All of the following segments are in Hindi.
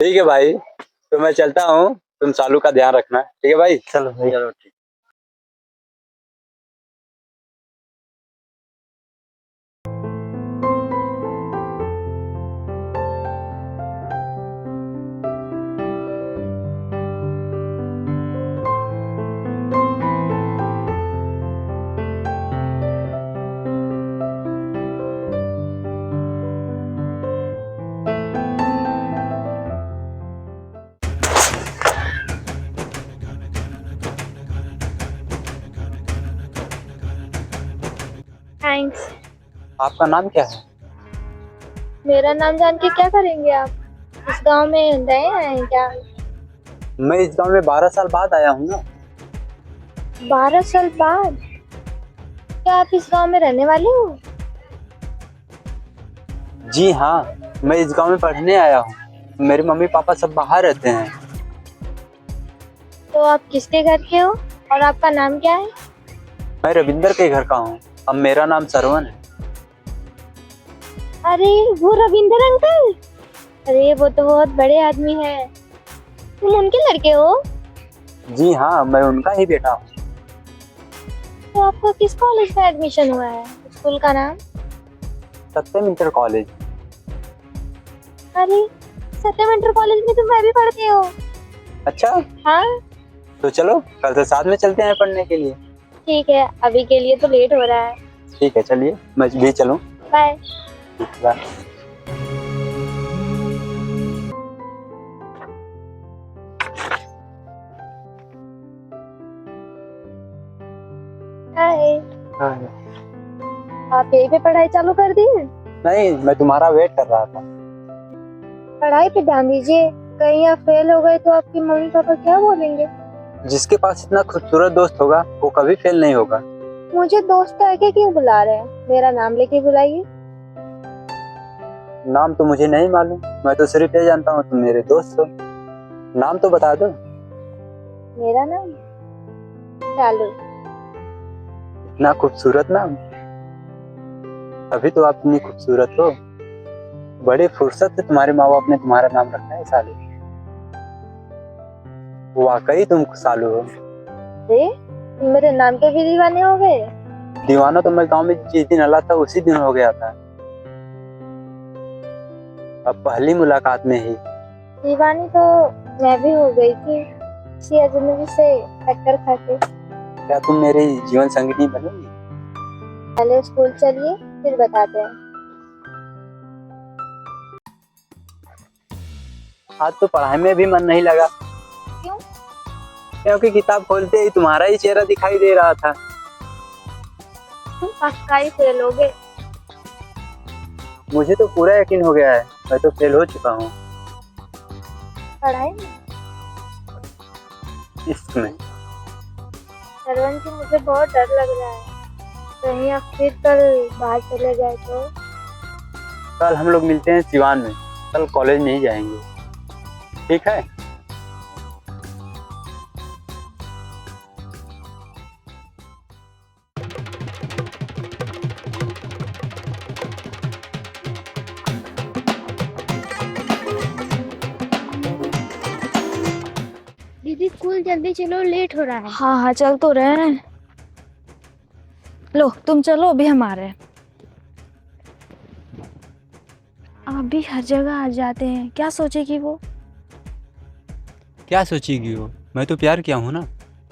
ठीक है भाई, तो मैं चलता हूँ। तुम सालू का ध्यान रखना, ठीक है भाई। चलो भाई। चलो ठीक। थैंक्स। आपका नाम क्या है? मेरा नाम जान के क्या करेंगे आप? इस गांव में नए आए हैं क्या? मैं इस गांव में 12 साल बाद आया हूँ ना। 12 साल बाद? क्या आप इस गांव में रहने वाले हो? जी हाँ, मैं इस गांव में पढ़ने आया हूँ। मेरे मम्मी पापा सब बाहर रहते हैं। तो आप किसके घर के हो और आपका नाम क्या है? मैं रविंदर के घर का हूँ। अब मेरा नाम सरवण है। अरे वो रविंदर अंकल, अरे वो तो बहुत बड़े आदमी है। तुम उनके लड़के हो? जी हाँ, मैं उनका ही बेटा हूँ। तो आपको किस कॉलेज में एडमिशन हुआ है? स्कूल का नाम? सत्यम इंटर कॉलेज। अरे सत्यम इंटर कॉलेज में तो मैं भी पढ़ती हूँ। अच्छा, हाँ तो चलो कल से साथ में चलते हैं पढ़ने के लिए। ठीक है, अभी के लिए तो लेट हो रहा है। ठीक है, चलिए मैं भी चलूँ। बाय। बाय। हाय। आप यहीं पे पढ़ाई चालू कर दी है? नहीं, मैं तुम्हारा वेट कर रहा था। पढ़ाई पे ध्यान दीजिए, कहीं आप फेल हो गए तो आपकी मम्मी पापा क्या बोलेंगे? जिसके पास इतना खूबसूरत दोस्त होगा वो कभी फेल नहीं होगा। मुझे दोस्त कह के क्यों बुला रहे हैं? मेरा नाम लेके बुलाइए। नाम तो मुझे नहीं मालूम, मैं तो सिर्फ ये जानता हूँ तुम मेरे दोस्त हो। नाम तो बता दो। मेरा नाम चालू। इतना खूबसूरत नाम, अभी तो आप इतनी खूबसूरत हो। बड़ी फुर्सत से तुम्हारे माँ बाप ने तुम्हारा नाम रखा है सालू। वाकई तुम सालू हो। तुम मेरे नाम के भी दीवाने हो गए? दीवाना तो मैं गांव में जिस दिन अला था उसी दिन हो गया था। अब पहली मुलाकात में ही। दीवानी तो मैं भी हो गई थी, इसी अजनबी से टक्कर खा के। क्या तुम मेरी जीवन संगिनी बनोगी? पहले स्कूल चलिए, फिर बताते हैं। आज तो पढ़ाई में भी मन नहीं लगा। क्यों? क्योंकि किताब खोलते ही तुम्हारा ही चेहरा दिखाई दे रहा था। तुम पक्का ही फेल हो गए। मुझे तो पूरा यकीन हो गया है, मैं तो फेल हो चुका हूँ पढ़ाई में? इसमें। सरवन जी, मुझे बहुत डर लग रहा है, कहीं आप फिर कल बाहर चले जाए तो। कल हम लोग मिलते हैं सिवान में। कल कॉलेज नहीं जाएंगे, ठीक है? दीदी स्कूल जल्दी चलो, लेट हो रहा है। हाँ हाँ चल तो रहे हैं। लो तुम चलो, अभी हम आ रहे हैं। अभी हर जगह आ जाते हैं, क्या सोचेगी वो? क्या सोचेगी वो? मैं तो प्यार किया हूँ ना।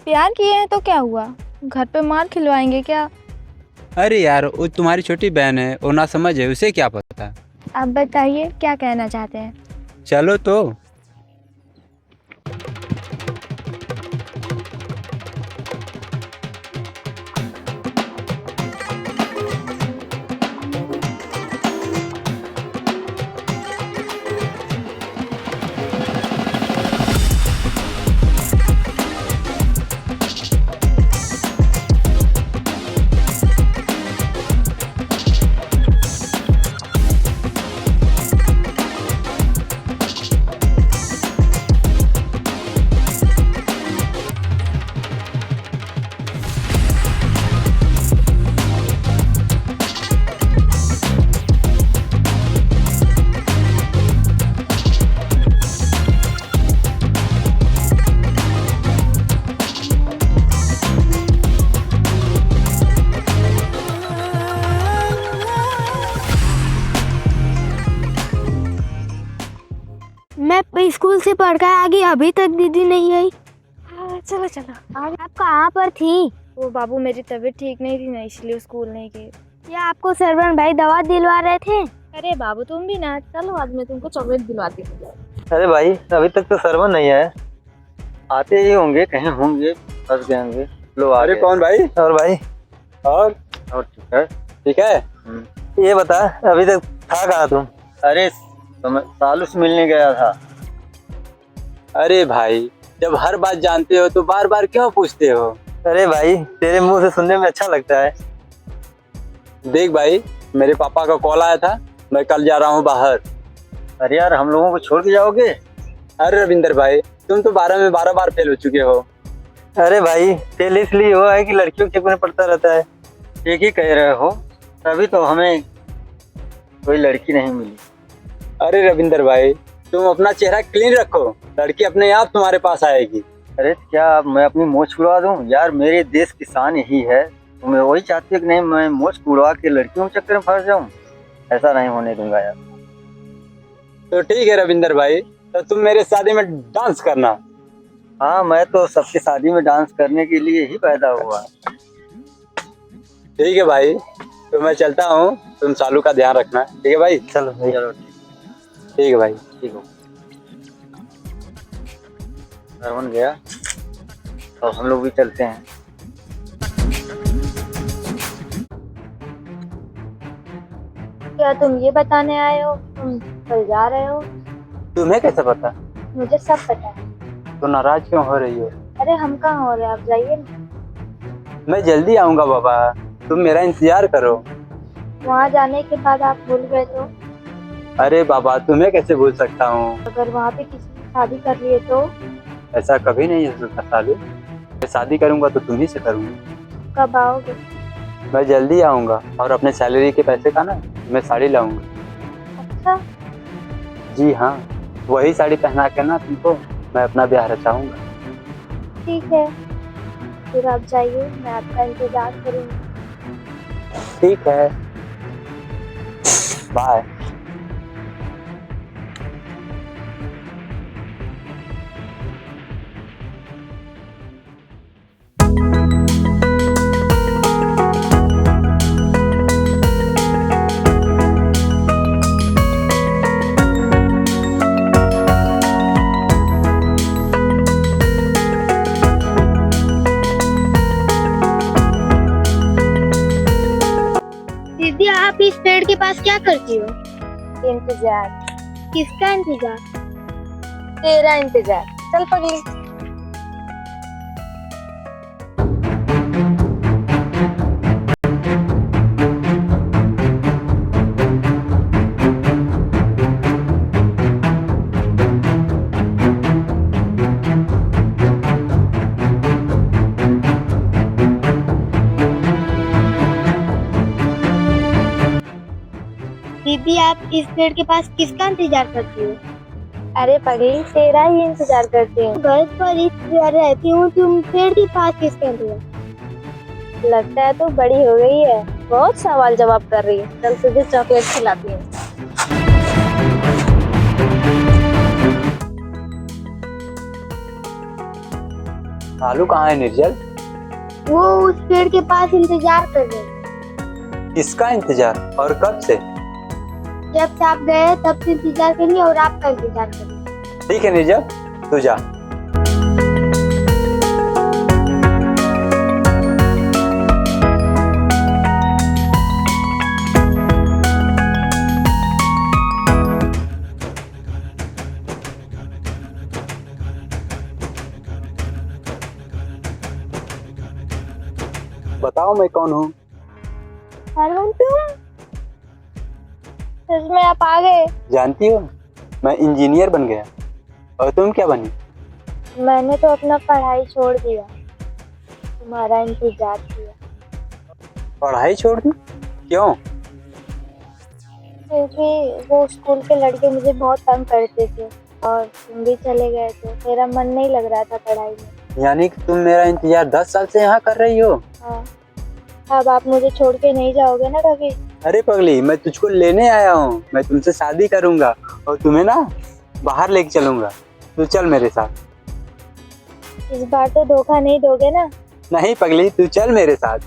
प्यार किए हैं तो क्या हुआ, घर पे मार खिलवाएंगे क्या? अरे यार, वो तुम्हारी छोटी बहन है, वो ना समझ है, उसे क्या पता। आप बताइए क्या कहना चाहते हैं? चलो तो। मैं स्कूल से पढ़ कर आ गई, अभी तक दीदी नहीं आई। चलो चलो। आप कहाँ पर थी? वो बाबू मेरी तबीयत ठीक नहीं थी ना, इसलिए स्कूल नहीं गई। या आपको सरवन भाई दवा दिलवा रहे थे? अरे बाबू तुम भी ना, चलो बाद में तुमको चॉकलेट दिलवाती हूँ। अरे भाई अभी तक तो सरवन नहीं है, आते ही होंगे, कहीं होंगे, फंस गए होंगे। लो आ अरे गए। कौन भाई? और भाई और ठीक है। ठीक है। ये बता अभी तक था कहाँ तुम? अरे तो मैं सालू से मिलने गया था। अरे भाई जब हर बात जानते हो तो बार बार क्यों पूछते हो? अरे भाई तेरे मुंह से सुनने में अच्छा लगता है। देख भाई, मेरे पापा का कॉल आया था, मैं कल जा रहा हूँ बाहर। अरे यार हम लोगों को छोड़ के जाओगे? अरे रविंदर भाई, तुम तो 12 में 12 बार फेल हो चुके हो। अरे भाई फेल इसलिए हुआ है कि लड़कियों के चक्कर में पड़ता रहता है। ठीक ही कह रहे हो, तभी तो हमें कोई लड़की नहीं मिली। अरे रविंदर भाई, तुम अपना चेहरा क्लीन रखो, लड़की अपने आप तुम्हारे पास आएगी। अरे क्या मैं अपनी मोछ उड़वा दूं? यार मेरे देश की शान यही है, तुम्हें वही चाहती है कि नहीं मैं मोछ उड़वा के लड़कियों के चक्कर में फंस जाऊं? ऐसा नहीं होने दूंगा यार। तो ठीक है रविंदर भाई, तो तुम मेरे शादी में डांस करना। हाँ मैं तो सबकी शादी में डांस करने के लिए ही पैदा हुआ। ठीक है भाई, तो मैं चलता हूँ, तुम सालू का ध्यान रखना। ठीक है भाई? चलो चलो ठीक है भाई। ठीक हो। सरवन गया, अब हम लोग भी चलते हैं। क्या तुम ये बताने आए हो तुम कल जा रहे हो? तुम्हें कैसे पता? मुझे सब पता है। तो नाराज क्यों हो रही हो? अरे हम कहाँ हो रहे, आप जाइए ना। मैं जल्दी आऊंगा बाबा, तुम मेरा इंतजार करो। वहाँ जाने के बाद आप भूल गए तो? अरे बाबा, तुम्हें कैसे भूल सकता हूँ? अगर वहाँ पे किसी की शादी कर लिए तो? ऐसा कभी नहीं हो सकता सालू, मैं शादी करूंगा तो तुम ही से करूंगा। कब आओगे? मैं जल्दी आऊंगा, और अपने सैलरी के पैसे का ना मैं साड़ी लाऊंगा। अच्छा, जी हाँ, वही साड़ी पहना के ना तुमको मैं अपना ब्याह रचाऊंगा। ठीक है, फिर आप जाइए, मैं आपका इंतजार करूँगी। ठीक है, बाय। दीदी आप इस पेड़ के पास क्या करती हो? इंतजार। किसका इंतजार? तेरा इंतजार। चल पगली। दीदी आप इस पेड़ के पास किसका इंतजार करती हो? अरे पगली, तेरा ही इंतजार करती हूँ। घर पर इस रहती हूँ, तुम पेड़ के पास किसका इंतजार? लगता है तो बड़ी हो गई है, बहुत सवाल जवाब कर रही है। चल तुझे चॉकलेट खिलाती हूँ। सालू कहाँ है निर्जल? वो उस पेड़ के पास इंतजार कर रहे हैं। किसका इंतजार और कब से? जब से आप गए तब से इंतजार करिए और आपका इंतजार करिए। ठीक है निर्जल, तू जा। बताओ मैं कौन हूँ? सरवन तुम? सच में आप आ गए? जानती हो, मैं इंजीनियर बन गया। और तुम क्या बनी? मैंने तो अपना पढ़ाई छोड़ दिया, तुम्हारा इंतजार किया। पढ़ाई छोड़ दी? क्यों? क्योंकि वो स्कूल के लड़के मुझे बहुत तंग करते थे और तुम भी चले गए थे, मेरा मन नहीं लग रहा था पढ़ाई में। यानी कि तुम मेरा इंतजार 10 साल से यहाँ कर रही हो? हाँ, अब आप मुझे छोड़ के नहीं जाओगे ना कभी? अरे पगली, मैं तुझको लेने आया हूँ, मैं तुमसे शादी करूंगा और तुम्हें ना बाहर लेके चलूंगा, तू चल मेरे साथ। इस बार तो धोखा नहीं दोगे ना? नहीं पगली, तू चल मेरे साथ।